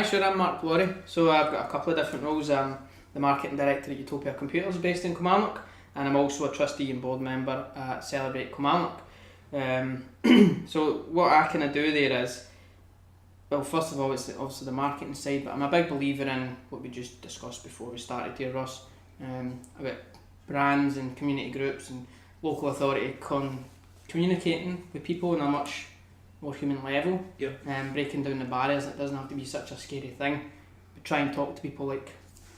sure, I'm Mark Laurie. So I've got a couple of different roles. I'm the marketing director at Utopia Computers based in Kilmarnock, and I'm also a trustee and board member at Celebrate Kilmarnock. So what I kind of do there is, well, first of all, it's obviously the marketing side, but I'm a big believer in what we just discussed before we started here, Ross, about brands and community groups and local authority communicating with people on a much more human level, breaking down the barriers. It doesn't have to be such a scary thing. We try and talk to people like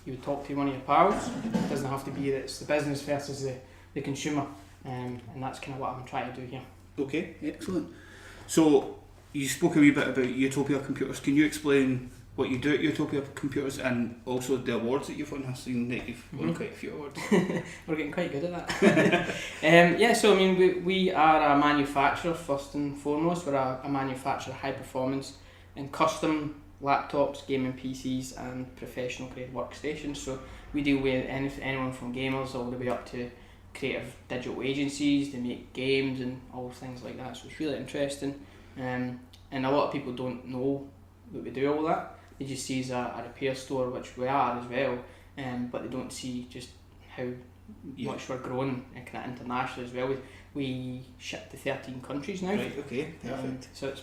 you would talk to one of your pals. It doesn't have to be that it's the business versus the consumer, and that's kind of what I'm trying to do here. Okay, excellent. So you spoke a wee bit about Utopia Computers. Can you explain what you do at Utopia Computers and also the awards that you've won? I've seen that you've won quite a few awards. We're getting quite good at that. So I mean, we are a manufacturer first and foremost. We're a manufacturer of high performance and custom laptops, gaming PCs and professional grade workstations. So we deal with anyone from gamers all the way up to creative digital agencies. They make games and all things like that. So it's really interesting. And a lot of people don't know that we do all that. They just see us a repair store, which we are as well, but they don't see just how much we're growing kind of internationally as well. We ship to 13 countries now. Right, okay, perfect. So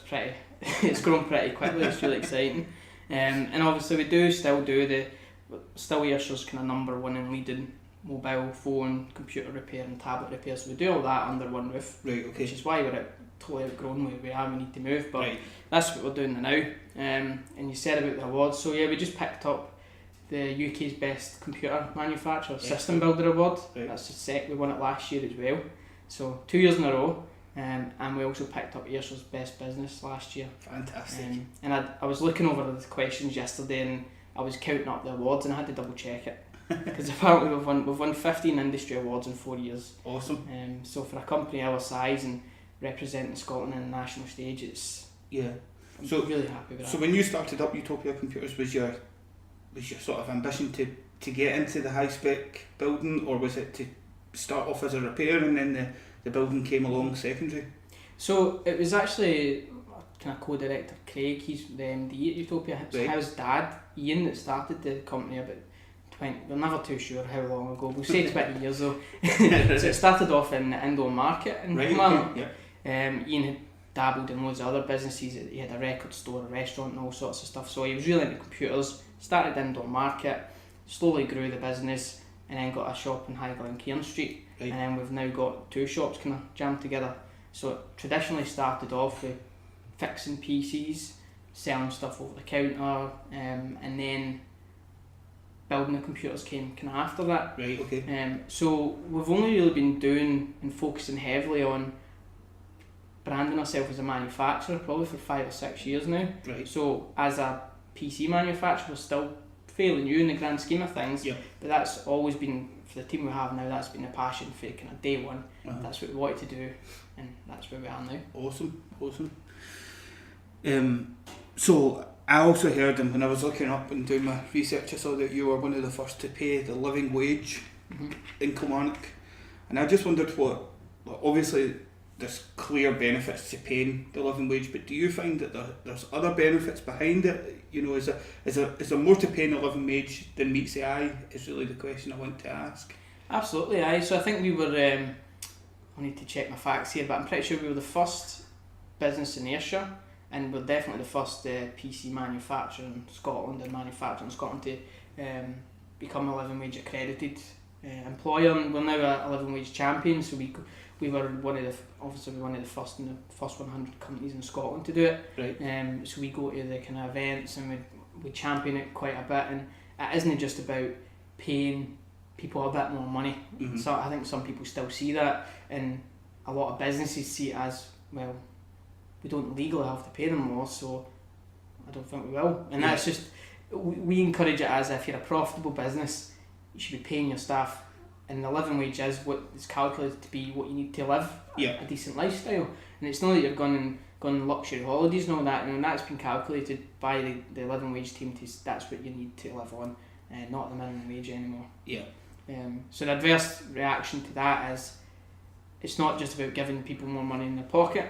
it's grown pretty quickly. It's really exciting. And obviously we still Ayrshire kind of number one in leading mobile phone, computer repair and tablet repair. So we do all that under one roof. Right, okay. Which is why we're totally outgrown where we are. We need to move, but that's what we're doing now. And you said about the awards. So yeah, we just picked up the UK's best computer manufacturer system builder award. Right. That's the set. We won it last year as well. So 2 years in a row. And we also picked up Ayrshire's best business last year. Fantastic. And I was looking over the questions yesterday and I was counting up the awards and I had to double check it. Because apparently we've won 15 industry awards in 4 years. Awesome. So for a company our size and representing Scotland on the national stage, I'm really happy with that. So when you started up Utopia Computers, was your sort of ambition to get into the high spec building, or was it to start off as a repair and then the building came along secondary? So it was actually kind of co-director Craig, he's the MD at Utopia. It's his dad Ian that started the company about 20, we're never too sure how long ago, we'll say 20 years ago. So it started off in the indoor market in Kilmarnock. Ian had dabbled in loads of other businesses. He had a record store, a restaurant and all sorts of stuff, so he was really into computers. Started indoor market, slowly grew the business and then got a shop in Highglen and Cairn Street, and then we've now got two shops kind of jammed together. So it traditionally started off with fixing PCs, selling stuff over the counter, and then building the computers came kind of after that. Right, okay. So we've only really been doing and focusing heavily on branding ourselves as a manufacturer probably for 5 or 6 years now. Right. So as a PC manufacturer, we're still fairly new in the grand scheme of things, but that's always been, for the team we have now, that's been a passion for kind of day one. That's what we wanted to do, and that's where we are now. Awesome. So I also heard, and when I was looking up and doing my research, I saw that you were one of the first to pay the living wage in Kilmarnock, and I just wondered obviously there's clear benefits to paying the living wage, but do you find that there's other benefits behind it? You know, is there more to paying the living wage than meets the eye, is really the question I want to ask. Absolutely, aye. So I think we were, I need to check my facts here, but I'm pretty sure we were the first business in Ayrshire, and we're definitely the first PC manufacturer in Scotland and manufacturer in Scotland to become a living wage accredited employer, and we're now a living wage champion. So we were one of the first in the first 100 companies in Scotland to do it. Right. So we go to the kind of events and we champion it quite a bit, and it isn't just about paying people a bit more money. So I think some people still see that, and a lot of businesses see it as, well, we don't legally have to pay them more, so I don't think we will. And that's just, we encourage it as, if you're a profitable business, you should be paying your staff, and the living wage is what is calculated to be what you need to live a decent lifestyle. And it's not that you're going on luxury holidays and all that, and that's been calculated by the living wage team to, that's what you need to live on, not the minimum wage anymore. So the adverse reaction to that is, it's not just about giving people more money in their pocket,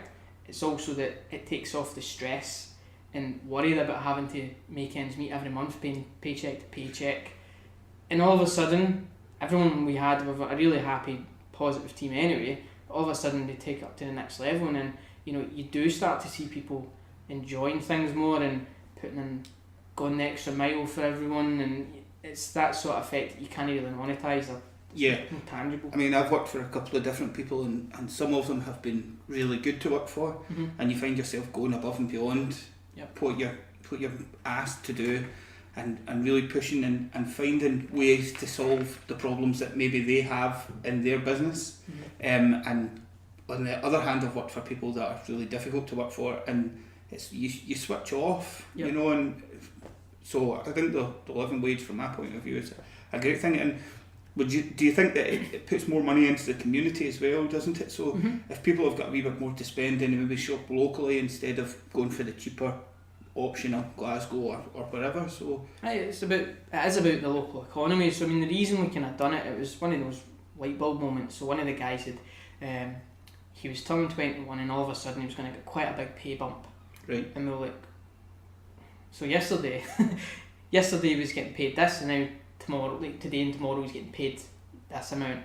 it's also that it takes off the stress and worried about having to make ends meet every month, paying paycheck to paycheck. And all of a sudden, everyone we had was a really happy, positive team anyway. All of a sudden, they take it up to the next level, and then you do start to see people enjoying things more and going the extra mile for everyone, and it's that sort of effect that you can't really monetize. It's tangible. I mean, I've worked for a couple of different people, and some of them have been really good to work for, and you find yourself going above and beyond what you're asked to do, and really pushing and finding ways to solve the problems that maybe they have in their business. And on the other hand, I've worked for people that are really difficult to work for, and it's you switch off, and so I think the living wage from my point of view is a great thing. And do you think that it puts more money into the community as well, doesn't it? So if people have got a wee bit more to spend, then they maybe shop locally instead of going for the cheaper option of Glasgow or wherever. So it is about the local economy. So I mean, the reason we kind of done it was one of those light bulb moments. So one of the guys had he was turning 21, and all of a sudden he was going to get quite a big pay bump. Right. And we were like, so yesterday he was getting paid this, and now today and tomorrow he's getting paid this amount.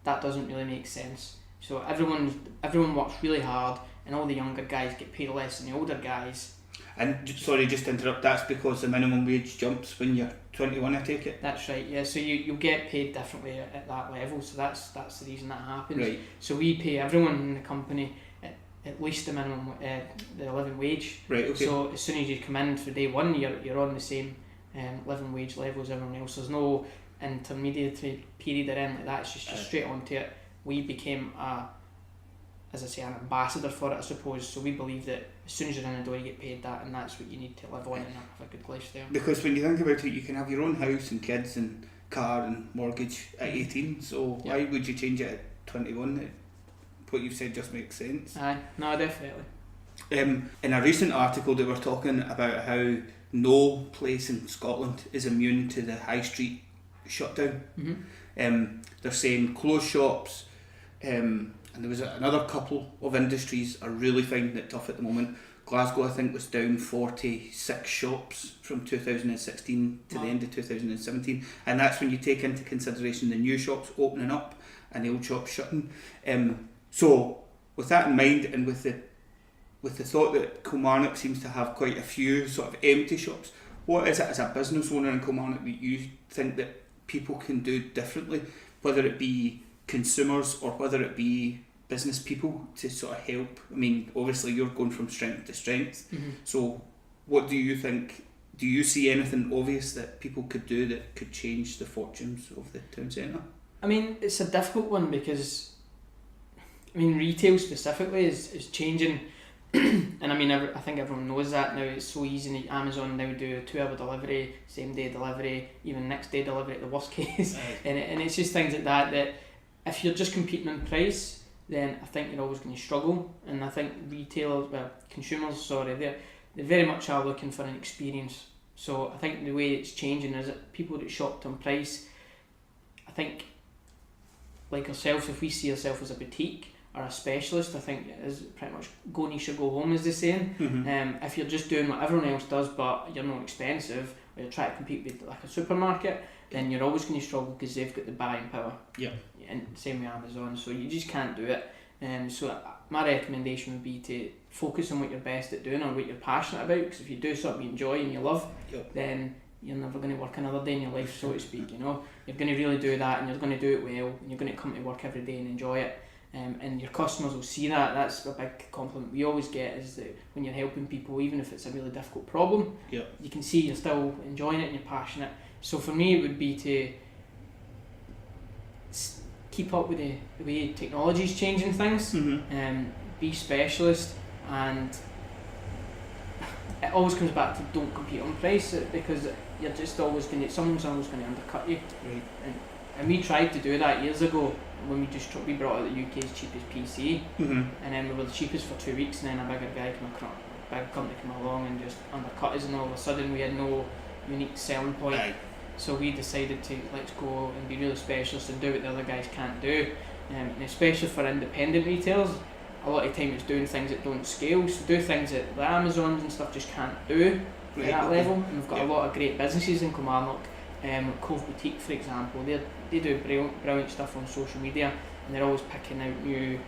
That doesn't really make sense. So everyone works really hard, and all the younger guys get paid less than the older guys. And sorry, just to interrupt, that's because the minimum wage jumps when you're 21, I take it? That's right, yeah. So you'll get paid differently at that level, so that's the reason that happens. Right. So we pay everyone in the company at least the minimum, the living wage. Right, okay. So as soon as you come in for day one, you're on the same living wage level as everyone else. There's no intermediary period or anything like that. It's just straight onto it. We became as I say, an ambassador for it, I suppose. So we believe that as soon as you're in the door, you get paid that, and that's what you need to live on and have a good lifestyle. Because when you think about it, you can have your own house and kids and car and mortgage at 18. So why would you change it at 21? What you've said just makes sense. Aye, no, definitely. In a recent article, they were talking about how no place in Scotland is immune to the high street shutdown. They're saying closed shops, and there was another couple of industries are really finding it tough at the moment. Glasgow, I think, was down 46 shops from 2016 to the end of 2017, and that's when you take into consideration the new shops opening up and the old shops shutting. So with that in mind, and with the thought that Kilmarnock seems to have quite a few sort of empty shops, what is it as a business owner in Kilmarnock that you think that people can do differently, whether it be consumers or whether it be business people, to sort of help? I mean, obviously you're going from strength to strength, so what do you think? Do you see anything obvious that people could do that could change the fortunes of the town centre? I mean, it's a difficult one because, I mean, retail specifically is changing. And I mean, I think everyone knows that now. It's so easy. Amazon now do a 2-hour delivery, same day delivery, even next day delivery at the worst case. and it's just things like that if you're just competing on price, then I think you're always going to struggle. And I think consumers, they very much are looking for an experience. So I think the way it's changing is that people that shopped on price, I think, like ourselves, if we see ourselves as a boutique or a specialist, I think it is pretty much go niche or go home, as they saying. If you're just doing what everyone else does but you're not expensive, or you're trying to compete with like a supermarket, then you're always going to struggle because they've got the buying power. And same with Amazon, so you just can't do it. So my recommendation would be to focus on what you're best at doing or what you're passionate about, because if you do something you enjoy and you love, then you're never going to work another day in your life, so to speak. You're going to really do that, and you're going to do it well, and you're going to come to work every day and enjoy it. And your customers will see that. That's a big compliment we always get, is that when you're helping people, even if it's a really difficult problem, you can see you're still enjoying it and you're passionate. So for me, it would be to keep up with the way technology's changing things, be specialist, and it always comes back to don't compete on price, because you're just always going to, someone's always going to undercut you. And we tried to do that years ago when we brought out the UK's cheapest PC, and then we were the cheapest for 2 weeks, and then a bigger company came along and just undercut us, and all of a sudden we had no unique selling point. So we decided to let's go and be really specialist and do what the other guys can't do, and especially for independent retailers, a lot of the time it's doing things that don't scale, so do things that the Amazons and stuff just can't do at that level. And we've got a lot of great businesses in Kilmarnock, like Cove Boutique for example. They do brilliant stuff on social media, and they're always picking out new,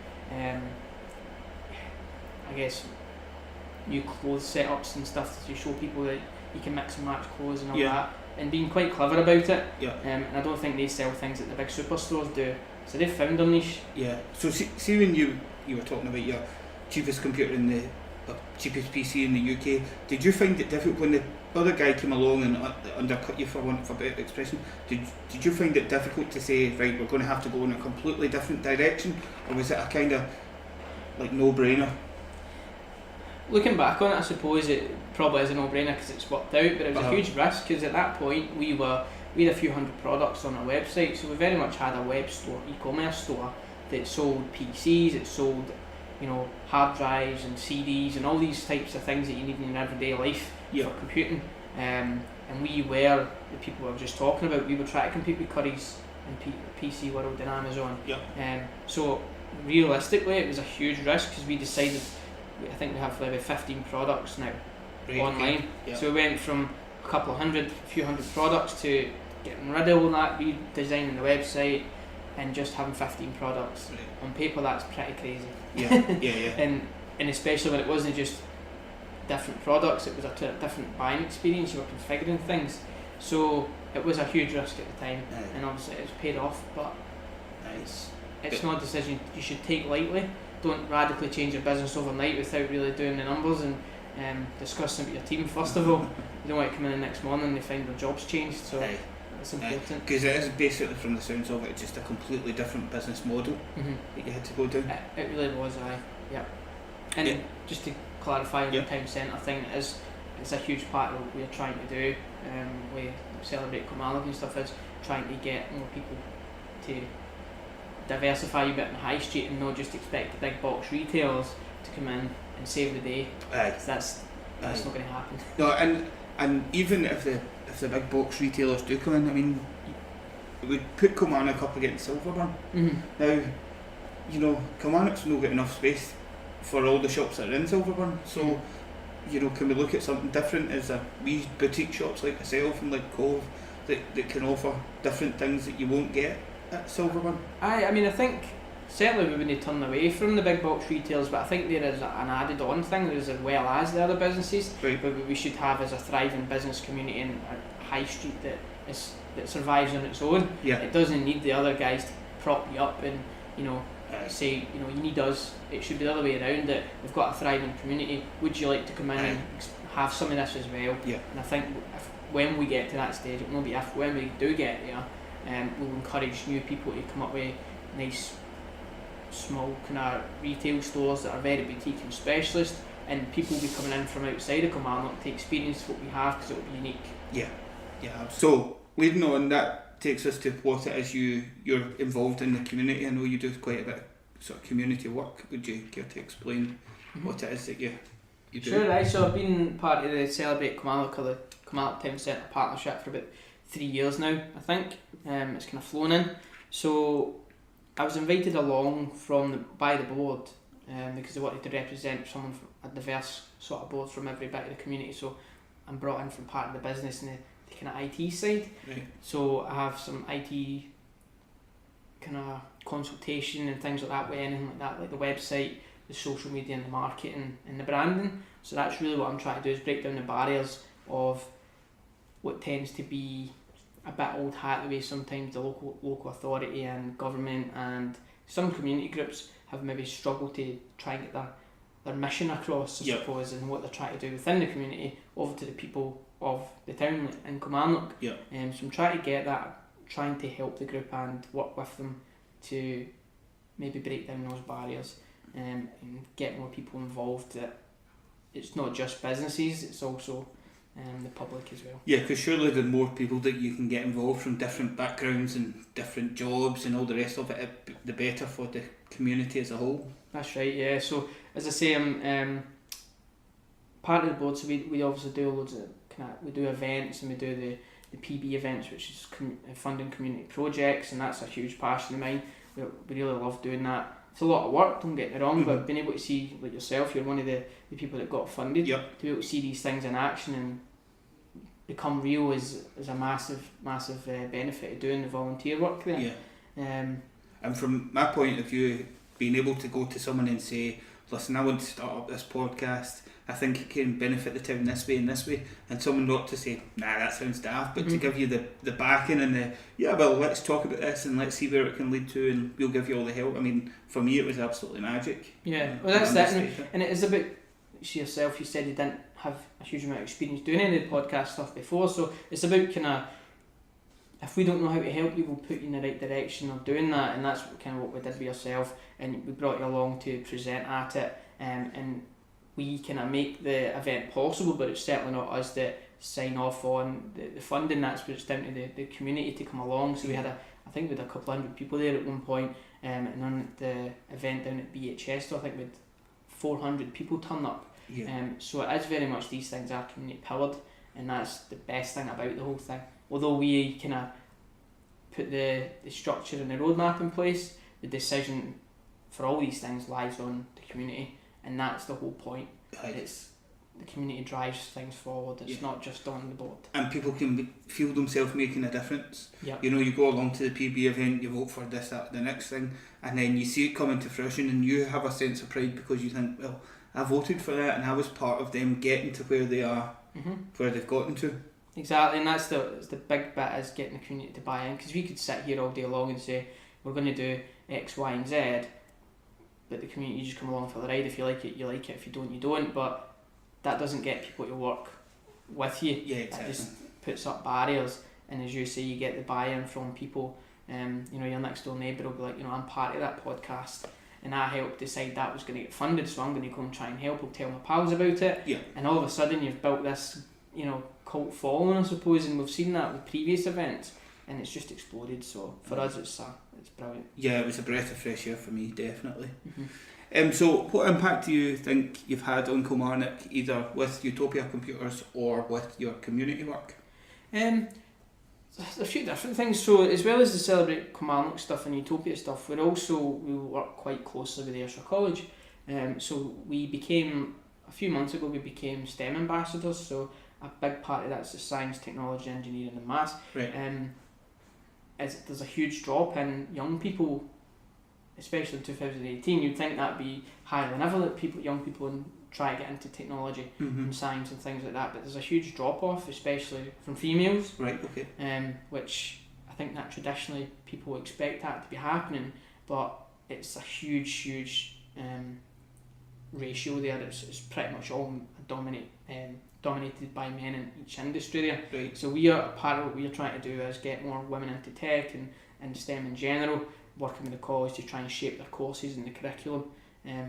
new clothes setups and stuff to show people that you can mix and match clothes and all that, and being quite clever about it. And I don't think they sell things that the big superstores do, so they've found their niche. So see when you were talking about your cheapest computer in the cheapest PC in the UK, did you find it difficult when the other guy came along and undercut you, for want of a better expression? Did you find it difficult to say, right, we're going to have to go in a completely different direction, or was it a kind of like no-brainer? Looking back on it, I suppose it probably is a no-brainer because it's worked out, but it was a huge risk because at that point we had a few hundred products on our website, so we very much had a web store, e-commerce store that sold PCs, it sold, you know, hard drives and CDs and all these types of things that you need in your everyday life for computing. And we were the people we were just talking about. We were trying to compete with Currys in PC World and Amazon. So realistically, it was a huge risk because we decided. I think we have about 15 products now online. So we went from a couple of hundred, a few hundred products to getting rid of all that, redesigning the website, and just having 15 products. On paper, that's pretty crazy. And especially when it wasn't just different products, it was a different buying experience. You were configuring things, so it was a huge risk at the time, and obviously it's paid off. But it's not a decision you should take lightly. Don't radically change your business overnight without really doing the numbers and discussing with your team first of all. You don't want to come in the next morning and they find their job's changed, so it's important. Because it is basically, from the sounds of it, just a completely different business model that you had to go down. It really was, And just to clarify on the town centre thing, it's a huge part of what we're trying to do. We celebrate Kilmarnock and stuff, is trying to get more people to diversify a bit in the high street and not just expect the big box retailers to come in and save the day. That's not going to happen. No, and even if the big box retailers do come in, I mean, it would put Kilmarnock up against Silverburn. Now, you know, Kilmarnock's not got enough space for all the shops that are in Silverburn, so you know, can we look at something different? Is there wee boutique shops like myself and like Cove that can offer different things that you won't get at Silverburn? I mean, I think certainly we wouldn't turn away from the big box retailers, but I think there is an added on thing, as well as the other businesses. But we should have as a thriving business community and a high street that survives on its own. It doesn't need the other guys to prop you up and, you know, say, you know, you need us. It should be the other way around, that we've got a thriving community. Would you like to come in and have some of this as well? And I think when we get to that stage, it won't be if, when we do get there, we'll encourage new people to come up with nice small kind of retail stores that are very boutique and specialist, and people will be coming in from outside of Kilmarnock to experience what we have because it will be unique. So leading on, that takes us to what it is you're involved in the community. I know you do quite a bit of sort of community work. Would you care to explain what it is that you do? Sure, so I've been part of the Celebrate Kilmarnock, or the Kilmarnock Town Centre partnership for about 3 years now, I think. It's kind of flown in. So I was invited along by the board because they wanted to represent someone from a diverse sort of board from every bit of the community. So I'm brought in from part of the business and the kind of IT side. So I have some IT kind of consultation and things like that with anything like that, like the website, the social media and the marketing and the branding. So that's really what I'm trying to do, is break down the barriers of what tends to be a bit old hat, the way sometimes the local authority and government and some community groups have maybe struggled to try and get their mission across, I suppose, and what they're trying to do within the community over to the people of the town in Kilmarnock. So I'm trying to get that, trying to help the group and work with them to maybe break down those barriers and get more people involved. That it's not just businesses, it's also the public as well. Because surely the more people that you can get involved from different backgrounds and different jobs and all the rest of it, the better for the community as a whole. That's right, so as I say, I'm part of the board, so we obviously do loads of we do events, and we do the PB events, which is funding community projects, and that's a huge passion of mine. We really love doing that. it's a lot of work, don't get me wrong, but being able to see, like yourself, you're one of the people that got funded, to be able to see these things in action and become real is a massive benefit of doing the volunteer work there. And from my point of view, being able to go to someone and say, listen, I want to start up this podcast, I think it can benefit the town this way and this way, and someone not to say, nah, that sounds daft, but to give you the backing and well, let's talk about this and let's see where it can lead to, and we'll give you all the help. I mean, for me it was absolutely magic. Well, that's it, and it is about, see yourself, you said you didn't have a huge amount of experience doing any of the podcast stuff before, so it's about kind of, if we don't know how to help you, we'll put you in the right direction of doing that, and that's kind of what we did with yourself, and we brought you along to present at it, and we kind of make the event possible, but it's certainly not us that sign off on the funding. That's where it's down to the community to come along. So we had I think we had a couple hundred people there at one point, and on the event down at BHS, so I think we had 400 people turn up. So it is very much, these things are community powered, and that's the best thing about the whole thing. Although we kind of put the structure and the roadmap in place, the decision for all these things lies on the community, and that's the whole point. It's the community drives things forward. It's not just on the board. And people can feel themselves making a difference. You know, you go along to the PB event, you vote for this, that, the next thing, and then you see it coming to fruition, and you have a sense of pride because you think, well, I voted for that, and I was part of them getting to where they are, where they've gotten to. Exactly, and that's the big bit, is getting the community to buy in, because we could sit here all day long and say we're going to do X, Y and Z, but the community, you just come along for the ride. If you like it, you like it. If you don't, you don't. But that doesn't get people to work with you. Exactly. It just puts up barriers, and as you say, you get the buy-in from people. You know, your next door neighbour will be like, you know, I'm part of that podcast, and I helped decide that was going to get funded, so I'm going to go and try and help. I'll tell my pals about it. And all of a sudden, you've built this, you know, cult following, I suppose, and we've seen that with previous events, and it's just exploded. So for us, it's brilliant. It was a breath of fresh air for me, definitely. So what impact do you think you've had on Kilmarnock, either with Utopia Computers or with your community work? There's a few different things. So as well as the Celebrate Kilmarnock stuff and Utopia stuff, we work quite closely with Ayrshire College. So we became, a few months ago, we became STEM ambassadors. So a big part of that's the science, technology, engineering and maths. There's a huge drop in young people, especially in 2018. You'd think that'd be higher than ever, that young people try to get into technology and science and things like that, but there's a huge drop off, especially from females. Which I think that traditionally people expect that to be happening, but it's a huge ratio there. It's pretty much all dominated by men in each industry there. So we are, part of what we are trying to do is get more women into tech and STEM in general, working with the college to try and shape their courses and the curriculum,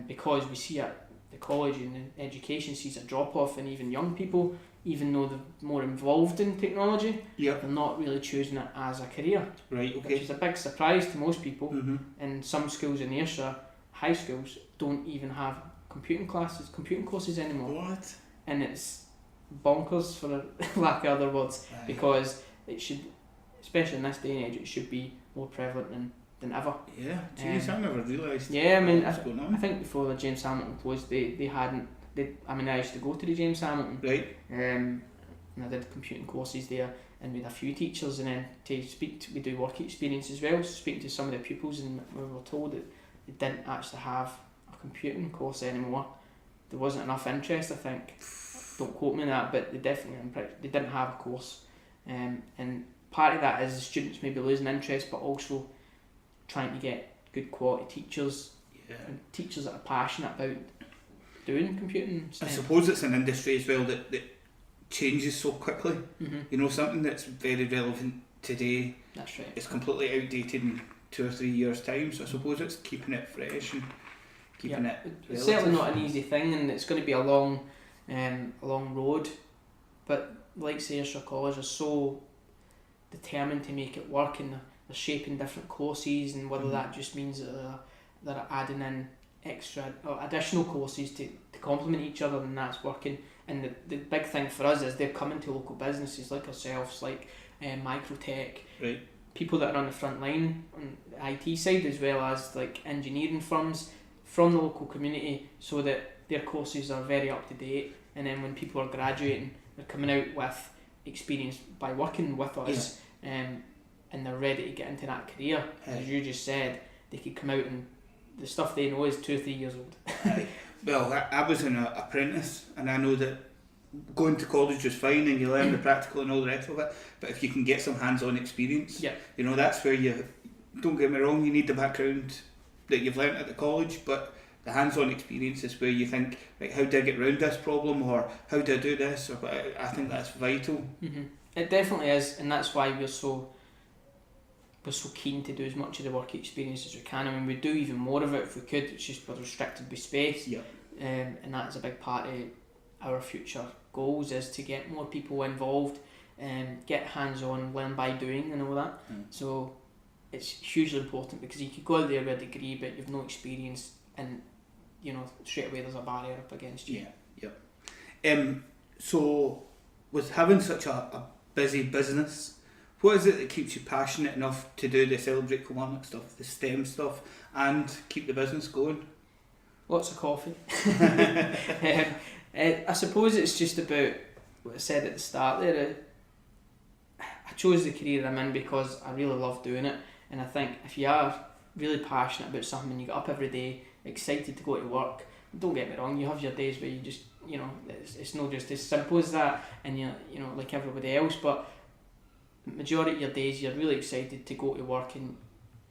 because we see the college and the education sees a drop off in even young people, even though they're more involved in technology. They're not really choosing it as a career, which is a big surprise to most people. And some schools in Ayrshire, high schools, don't even have computing courses anymore. And it's bonkers, for lack of other words, because it should, especially in this day and age, it should be more prevalent than ever. I never realised. I mean, I think before the James Hamilton closed, they hadn't. I used to go to the James Hamilton. And I did computing courses there, and we had a few teachers, and then we do work experience as well. So speaking to some of the pupils, and we were told that they didn't actually have a computing course anymore. There wasn't enough interest, I think. Don't quote me on that, but they didn't have a course, and part of that is the students maybe losing interest, but also trying to get good quality teachers, and teachers that are passionate about doing computing. I suppose it's an industry as well that changes so quickly. You know, something that's very relevant today, it's completely outdated in 2 or 3 years' time. So I suppose it's keeping it fresh and keeping it relative. It's certainly not an easy thing, and it's going to be a long road, but like Ayrshire College are so determined to make it work, and they're shaping different courses, and whether that just means that they're adding in extra or additional courses to complement each other, and that's working. And the big thing for us is they're coming to local businesses like ourselves, like Microtech, people that are on the front line on the IT side, as well as like engineering firms from the local community, so that their courses are very up to date, and then when people are graduating, they're coming out with experience by working with us, and they're ready to get into that career. As you just said, they could come out and the stuff they know is 2 or 3 years old. Well, I was an apprentice, and I know that going to college is fine and you learn the practical and all the rest of it, but if you can get some hands-on experience, you know, that's where you, don't get me wrong, you need the background that you've learnt at the college, but the hands-on experience is where you think, right, how do I get around this problem, or how do I do this, or I think that's vital. It definitely is, and that's why we're so keen to do as much of the work experience as we can. I mean, we'd do even more of it if we could, it's just we're restricted by space, and that's a big part of our future goals, is to get more people involved and get hands-on, learn by doing and all that. So it's hugely important, because you could go out there with a degree but you've no experience, and you know, straight away there's a barrier up against you. So with having such a busy business, what is it that keeps you passionate enough to do the Celebrate Kilmarnock stuff, the STEM stuff, and keep the business going? Lots of coffee. I suppose it's just about what I said at the start there. I chose the career I'm in because I really love doing it, and I think if you are really passionate about something and you get up every day excited to go to work, don't get me wrong, you have your days where you just, you know, it's not just as simple as that, and you know, like everybody else, but the majority of your days you're really excited to go to work, and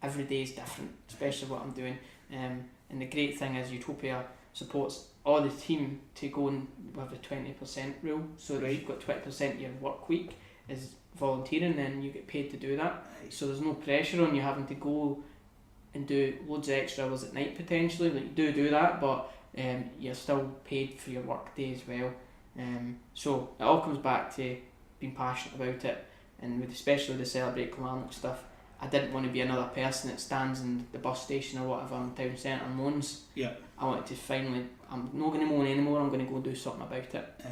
every day is different, especially what I'm doing. And the great thing is Utopia supports all the team to go in with the 20% rule, so that you've got 20% of your work week is volunteering, and you get paid to do that. So there's no pressure on you having to go and do loads of extra hours at night potentially. Like, you do that, but you're still paid for your work day as well. So it all comes back to being passionate about it, and especially the Celebrate Kilmarnock stuff. I didn't want to be another person that stands in the bus station or whatever in town centre and moans. I wanted to finally, I'm not going to moan anymore, I'm going to go and do something about it.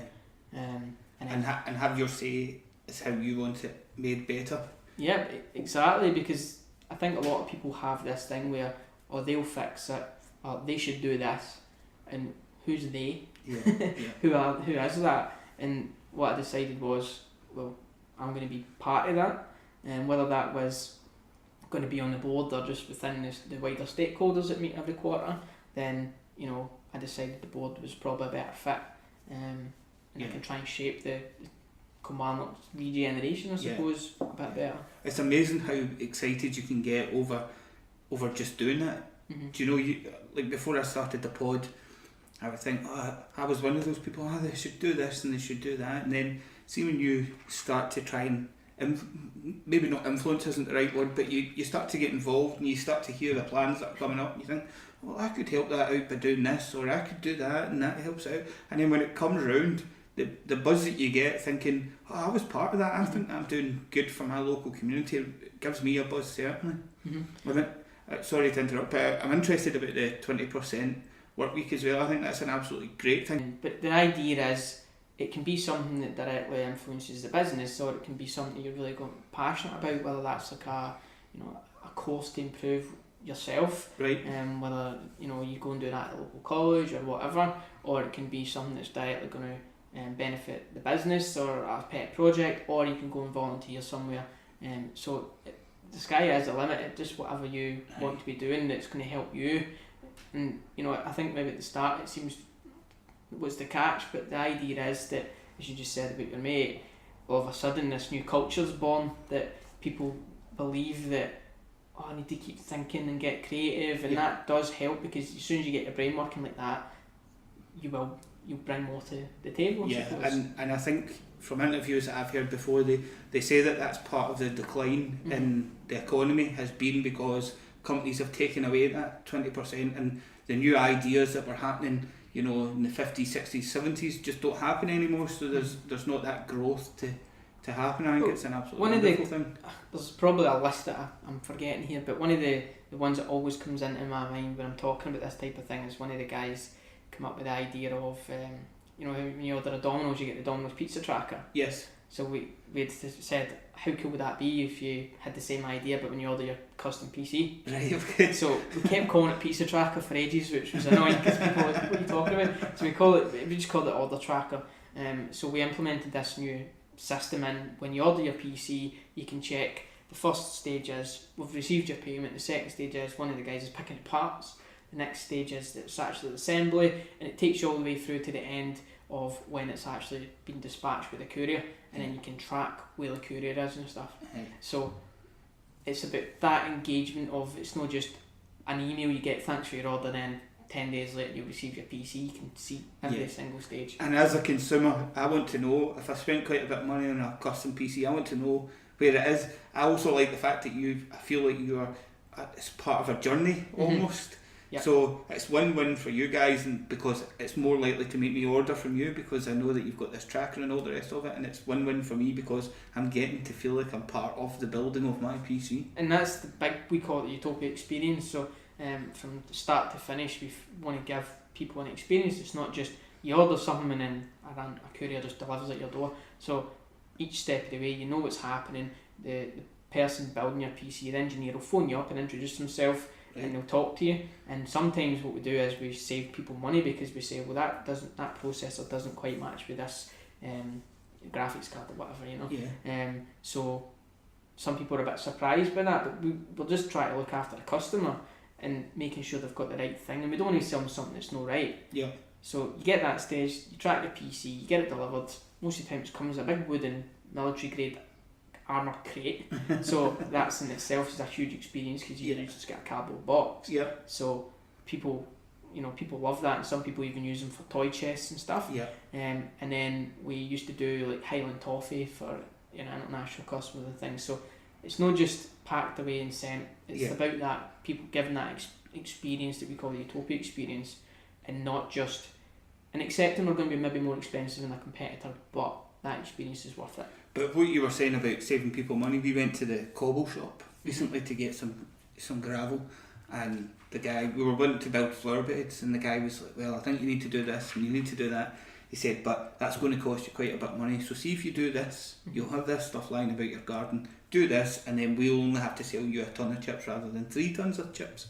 And have your say is how you want it made better. Yeah, exactly, because I think a lot of people have this thing where, oh, they'll fix it, or they should do this, and who's they? Who is that? And what I decided was, well, I'm going to be part of that, and whether that was going to be on the board or just within the wider stakeholders that meet every quarter, then, you know, I decided the board was probably a better fit, and I can try and shape the Kilmarnock regeneration, I suppose, a bit better. It's amazing how excited you can get over just doing it. Do you know, like before I started the pod, I would think, oh, I was one of those people, they should do this and they should do that, and then see when you start to try and maybe not influence isn't the right word, but you start to get involved and you start to hear the plans that are coming up, and you think, well, I could help that out by doing this, or I could do that, and that helps out. And then when it comes round, the buzz that you get thinking, oh, I was part of that, I think I'm doing good for my local community, it gives me a buzz, certainly. I mean, sorry to interrupt, but I'm interested about the 20% work week as well. I think that's an absolutely great thing. But the idea is, it can be something that directly influences the business, or it can be something you're really passionate about, whether that's like a course to improve yourself, right? Whether you go and do that at a local college or whatever, or it can be something that's directly going to benefit the business or a pet project, or you can go and volunteer somewhere. So the sky is the limit. Just whatever you want to be doing that's going to help you. And I think maybe at the start it seems was the catch, but the idea is that, as you just said about your mate, all of a sudden this new culture's born, that people believe that, oh, I need to keep thinking and get creative, and that does help, because as soon as you get your brain working like that, you'll bring more to the table. And I think from interviews that I've heard before, they say that that's part of the decline in the economy has been because companies have taken away that 20%, and the new ideas that were happening in the 50s, 60s, 70s just don't happen anymore, so there's not that growth to happen. I think it's an absolutely wonderful thing. There's probably a list that I'm forgetting here, but one of the ones that always comes into my mind when I'm talking about this type of thing is one of the guys come up with the idea of, when you order a Domino's, you get the Domino's pizza tracker. Yes. So we had said, how cool would that be if you had the same idea but when you order your custom PC? Right, okay. So we kept calling it Pizza Tracker for ages, which was annoying because people were like, what are you talking about? So we just called it Order Tracker. So we implemented this new system in. When you order your PC, you can check the first stage is we've received your payment, the second stage is one of the guys is picking the parts, the next stage is it's actually the assembly, and it takes you all the way through to the end of when it's actually been dispatched with a courier, and then you can track where the courier is and stuff. So it's about that engagement of, it's not just an email you get, thanks for your order, then 10 days later you'll receive your PC, you can see every single stage. And as a consumer, I want to know, if I spent quite a bit of money on a custom PC, I want to know where it is. I also like the fact that I feel like it's part of a journey almost. Yep. So it's win-win for you guys, and because it's more likely to make me order from you because I know that you've got this tracker and all the rest of it, and it's win-win for me because I'm getting to feel like I'm part of the building of my PC. And that's the big, we call it the Utopia experience. So from start to finish, we want to give people an experience. It's not just you order something and then a courier just delivers at your door. So each step of the way, you know what's happening. The person building your PC, the engineer, will phone you up and introduce himself. Right. And they'll talk to you, and sometimes what we do is we save people money because we say, well, that processor doesn't quite match with this graphics card or whatever, you know. Yeah. So some people are a bit surprised by that, but we'll just try to look after the customer and making sure they've got the right thing, and we don't want to sell them something that's not right. Yeah. So you get that stage, you track your PC, you get it delivered. Most of the time it comes in a big wooden military grade armour crate, so that's in itself is a huge experience because you just get a cardboard box. Yeah. So people love that, and some people even use them for toy chests and stuff. Yeah. And then we used to do like Highland toffee for international customers and things. So it's not just packed away and sent. It's about that people giving that experience that we call the Utopia experience, and not just accepting they're going to be maybe more expensive than a competitor, but that experience is worth it. But what you were saying about saving people money, we went to the cobble shop recently to get some gravel, and the guy, we were wanting to build flower beds, and the guy was like, well, I think you need to do this and you need to do that. He said, but that's going to cost you quite a bit of money, so see if you do this, you'll have this stuff lying about your garden, do this, and then we'll only have to sell you a ton of chips rather than 3 tons of chips.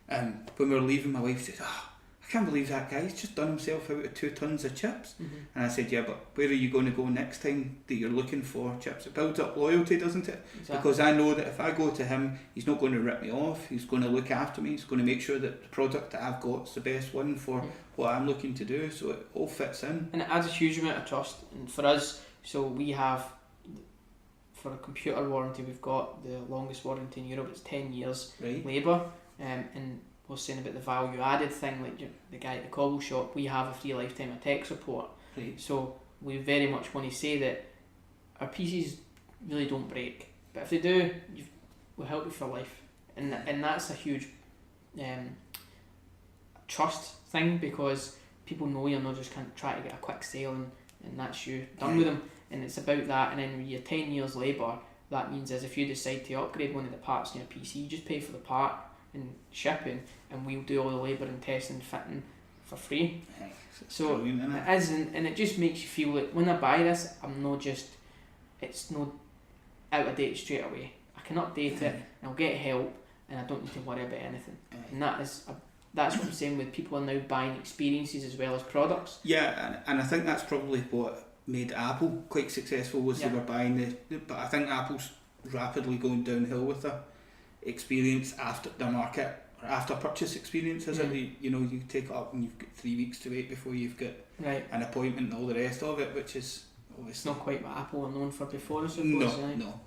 And when we were leaving, my wife said, I can't believe that guy's just done himself out of 2 tons of chips. And I said, yeah, but where are you going to go next time that you're looking for chips? It builds up loyalty, doesn't it? Exactly. Because I know that if I go to him, he's not going to rip me off, he's going to look after me, he's going to make sure that the product that I've got is the best one for what I'm looking to do, so it all fits in. And it adds a huge amount of trust. And for us, so we have, for a computer warranty, we've got the longest warranty in Europe, it's 10 years labour, and we're saying about the value added thing, like the guy at the cobble shop, we have a free lifetime of tech support. Right. So we very much want to say that our PCs really don't break, but if they do, we'll help you for life, and that's a huge trust thing, because people know you're not just trying to get a quick sale and that's you done with them, and it's about that. And then with your 10 years labour, that means is if you decide to upgrade one of the parts in your PC, you just pay for the part and shipping, and we'll do all the labour and testing and fitting for free. So it is, and it just makes you feel like when I buy this, it's not out of date straight away. I can update it, and I'll get help, and I don't need to worry about anything. And that's what I'm saying with people are now buying experiences as well as products. Yeah, and I think that's probably what made Apple quite successful, was they were buying but I think Apple's rapidly going downhill with their experience after the market, or after purchase experience, is it? You take it up and you've got 3 weeks to wait before you've got an appointment and all the rest of it, which is obviously it's not quite what Apple were known for before, I suppose. No.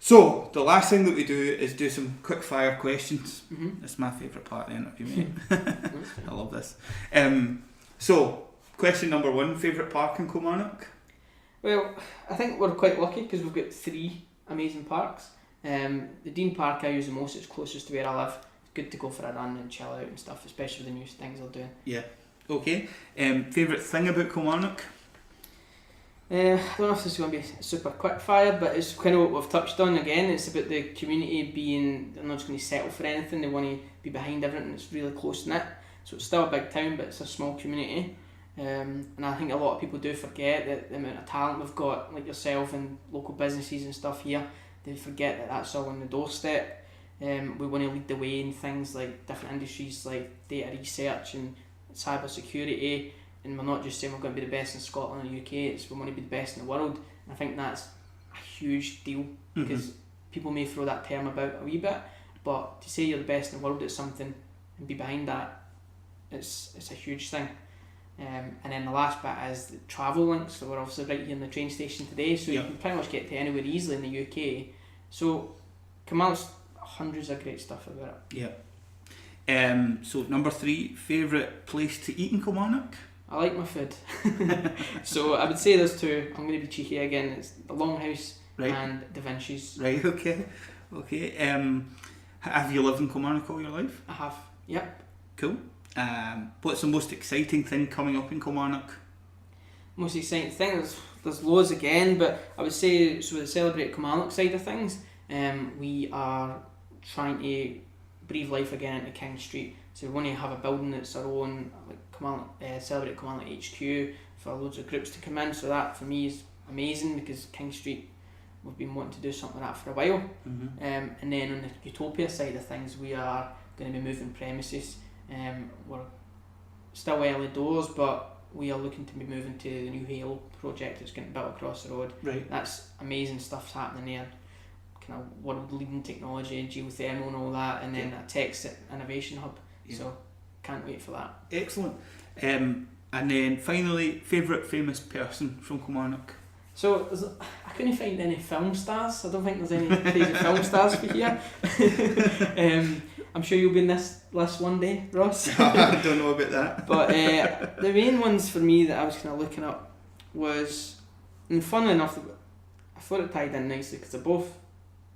So the last thing that we do is do some quick fire questions. It's my favourite part of the interview, mate. I love this. So question number 1, favourite park in Kilmarnock? Well, I think we're quite lucky because we've got 3 amazing parks. The Dean Park I use the most, it's closest to where I live. It's good to go for a run and chill out and stuff, especially with the new things they're doing. Yeah. Okay. Favourite thing about Kilmarnock? I don't know if this is going to be super quick fire, but it's kind of what we've touched on again. It's about the community being, they're not just going to settle for anything, they want to be behind everything. It's really close knit, so it's still a big town, but it's a small community. And I think a lot of people do forget that the amount of talent we've got, like yourself and local businesses and stuff here, they forget that that's all on the doorstep. We want to lead the way in things like different industries like data research and cyber security, and we're not just saying we're going to be the best in Scotland or the UK, it's we want to be the best in the world. And I think that's a huge deal, because people may throw that term about a wee bit, but to say you're the best in the world at something and be behind that, it's a huge thing. And then the last bit is the travel links. So we're obviously right here in the train station today, so you can pretty much get to anywhere easily in the UK. So Kilmarnock's hundreds of great stuff about it. Yeah. So number 3, favourite place to eat in Kilmarnock? I like my food. So I would say there's 2. I'm going to be cheeky again. It's the Longhouse and Da Vinci's. Right, okay. Have you lived in Kilmarnock all your life? I have, yep. Cool. What's the most exciting thing coming up in Kilmarnock? Most exciting thing, there's loads again, but I would say, so the Celebrate Kilmarnock side of things, we are trying to breathe life again into King Street. So we want to have a building that's our own, like Celebrate Kilmarnock HQ, for loads of groups to come in. So that for me is amazing, because King Street, we've been wanting to do something like that for a while. And then on the Utopia side of things, we are going to be moving premises. We're still early doors, but we are looking to be moving to the new Halo project that's getting built across the road. Right. That's amazing stuff's happening there. Kind of world leading technology, geothermal and all that, and then a tech innovation hub. So can't wait for that. Excellent. And then finally, favourite famous person from Kilmarnock? So I couldn't find any film stars. I don't think there's any crazy film stars for here. I'm sure you'll be in this list one day, Ross. I don't know about that. But the main ones for me that I was kind of looking up was, and funnily enough, I thought it tied in nicely because they're both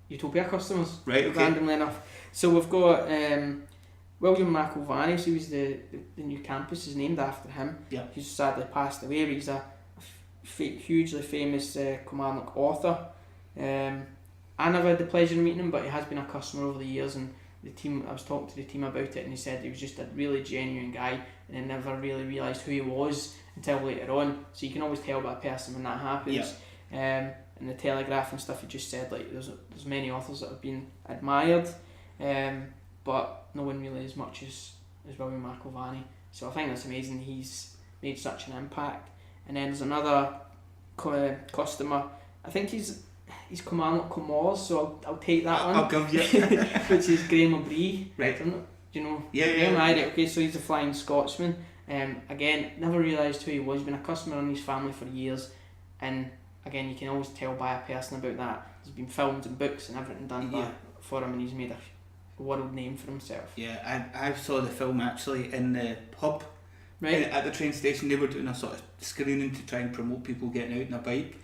Utopia customers. Right, okay. Randomly enough. So we've got William McIlvany, so he's the new campus is named after him. Yeah. He's sadly passed away, but he's a hugely famous Kilmarnock author. I never had the pleasure of meeting him, but he has been a customer over the years, and the team, I was talking to the team about it, and he said he was just a really genuine guy, and I never really realised who he was until later on. So you can always tell by a person when that happens. Yeah. And the Telegraph and stuff, he just said like there's many authors that have been admired, but no one really as much as William McIlvany. So I think that's amazing. He's made such an impact. And then there's another customer. I think he's Kilmarnock Comores, so I'll take that one. I'll give you. Which is Graham O'Brien. Right. Do you know? Yeah. Right. Okay, so he's a Flying Scotsman. Again, never realised who he was. He's been a customer in his family for years, and again, you can always tell by a person about that. There's been films and books and everything done for him, and he's made a world name for himself. Yeah, I saw the film actually in the pub. Right. At the train station. They were doing a sort of screening to try and promote people getting out on a bike,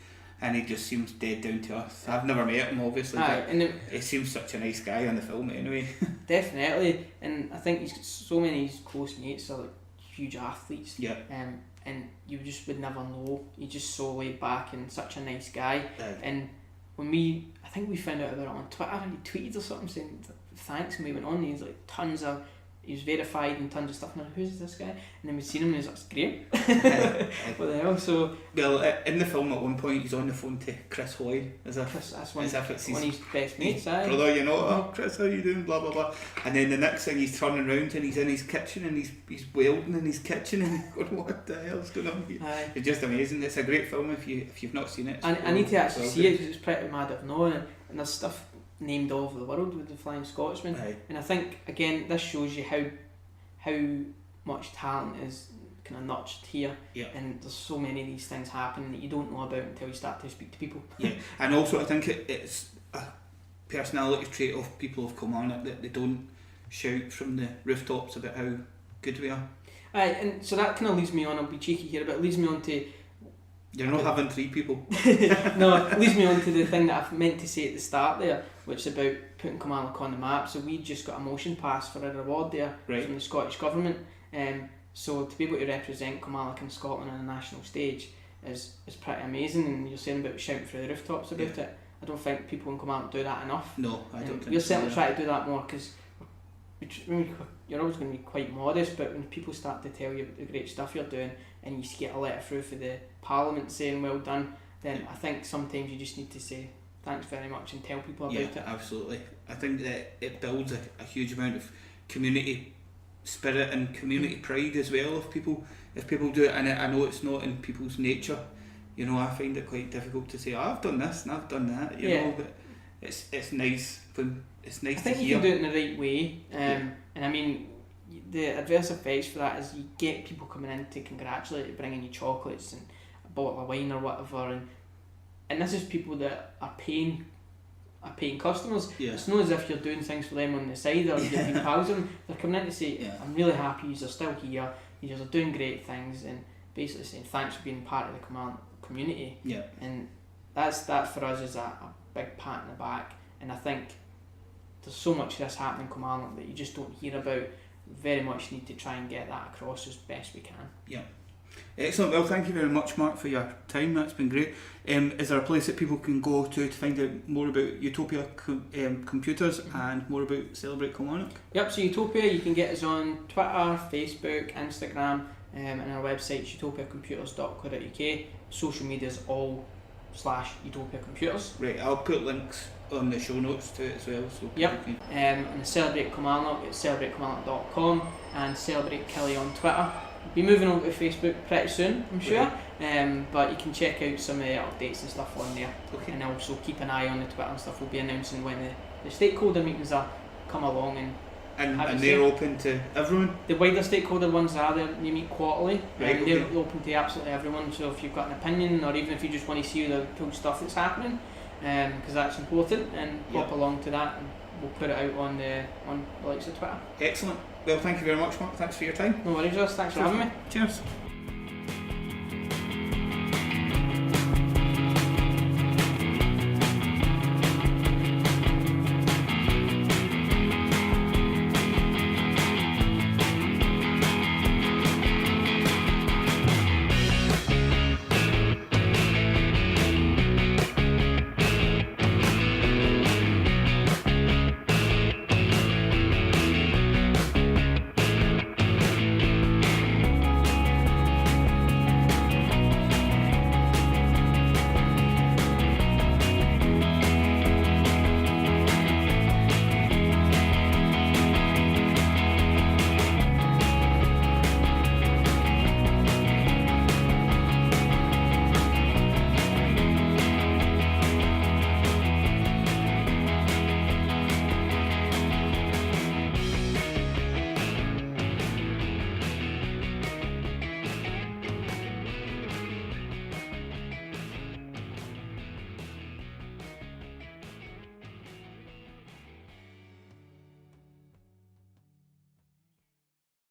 and he just seems dead down to earth. I've never met him, obviously, but he seems such a nice guy in the film anyway. Definitely, and I think he's got so many of his close mates are like huge athletes. Yeah. And you just would never know. He's just so laid back and such a nice guy. And when I think we found out about it on Twitter, and he tweeted or something saying thanks, and we went on, and he's like he was verified and tons of stuff, and I'm like, who's this guy? And then we seen him, and he's like, it's great. What the hell? So well, in the film at one point he's on the phone to Chris Hoy as if that's one of his best mates. Brother, you know, oh Chris, how you doing? Blah blah blah. And then the next thing he's turning around and he's in his kitchen and he's welding in his kitchen and he's going, what the hell's going on here? It's just amazing. It's a great film if you've not seen it. I need to actually see it because it's pretty mad of knowing it, and there's stuff named all over the world with the Flying Scotsman. And I think again this shows you how much talent is kind of nurtured here, and there's so many of these things happening that you don't know about until you start to speak to people. And also I think it's a personality trait of people of Kilmarnock that they don't shout from the rooftops about how good we are. And so that kind of leads me on, I'll be cheeky here, but it leads me on to... You're not having 3 people. No, it leads me on to the thing that I've meant to say at the start there, which is about putting Kilmarnock on the map. So we just got a motion passed for a reward there from the Scottish Government. So to be able to represent Kilmarnock in Scotland on a national stage is pretty amazing. And you're saying about shouting through the rooftops about it. I don't think people in Kilmarnock do that enough. No, I don't think we'll certainly try to do that more, because you're always going to be quite modest, but when people start to tell you the great stuff you're doing and you get a letter through for the Parliament saying well done, then I think sometimes you just need to say thanks very much and tell people about it. Yeah, absolutely. I think that it builds a huge amount of community spirit and community pride as well if people do it, and I know it's not in people's nature. You know, I find it quite difficult to say, oh, I've done this and I've done that, you know, but it's nice when it's nice to hear. I think you can do it in the right way, and I mean, the adverse effects for that is you get people coming in to congratulate you, bringing you chocolates and a bottle of wine or whatever, and this is people that are paying customers. It's not as if you're doing things for them on the side or you're being pals with them. They're coming in to say, I'm really happy you're still here, you're doing great things, and basically saying thanks for being part of the community. And that for us is a big pat in the back, and I think there's so much of this happening in Kilmarnock that you just don't hear about. Very much need to try and get that across as best we can. Excellent. Well, thank you very much, Mark, for your time. That's been great. Is there a place that people can go to find out more about Utopia Computers and more about Celebrate Kilmarnock? Yep, so Utopia, you can get us on Twitter, Facebook, Instagram, and our website is utopiacomputers.co.uk. Social media is all /Utopia Computers. Right, I'll put links on the show notes to it as well. So and the Celebrate Kilmarnock, it's celebratekilmarnock.com, and Celebrate Killie on Twitter. We'll be moving over to Facebook pretty soon, I'm sure. But you can check out some updates and stuff on there. And also keep an eye on the Twitter and stuff. We'll be announcing when the stakeholder meetings are come along and they're open to everyone. The wider stakeholder ones are there. You meet quarterly, and they're open to absolutely everyone. So if you've got an opinion, or even if you just want to see the cool stuff that's happening, because that's important, and pop along to that, and we'll put it out on the likes of Twitter. Excellent. Well, thank you very much, Mark. Thanks for your time. No worries, Ross. Thanks for having me. Cheers.